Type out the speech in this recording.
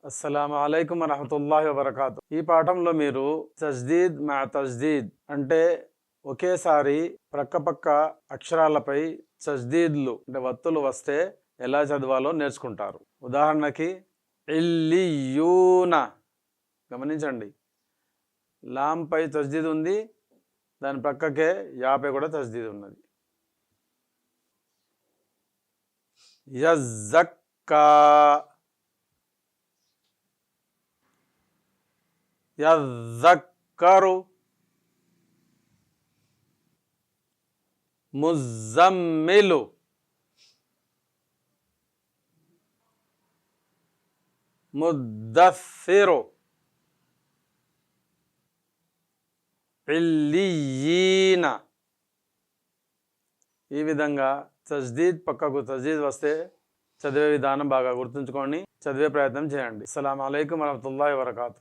అస్సలాము అలైకుం వరహమతుల్లాహి వబర్కాతు. ఈ పాఠంలో మీరు తజ్దీద్ మా తజ్దీద్ అంటే ఒకేసారి ప్రక్కపక్క అక్షరాలపై తజ్దీద్లు అంటే వత్తులు వస్తే ఎలా చదవాలో నేర్చుకుంటారు. ఉదాహరణకి ఇల్లియూన, గమనించండి, లాంపై తజ్దీద్ ఉంది, దాని ప్రక్కకే యాపై కూడా తజ్దీద్ ఉన్నది. యజ్జక్కా, యజ్జక్కరు, ముజమ్మిలు, ముద్దస్సిరు, ఇల్లియీన. ఈ విధంగా తజ్దీద్ పక్కకు తజ్దీద్ వస్తే చదివే విధానం బాగా గుర్తుంచుకొని చదివే ప్రయత్నం చేయండి. అస్సలాము అలైకుం వరహమతుల్లాహి వబర్కాతు.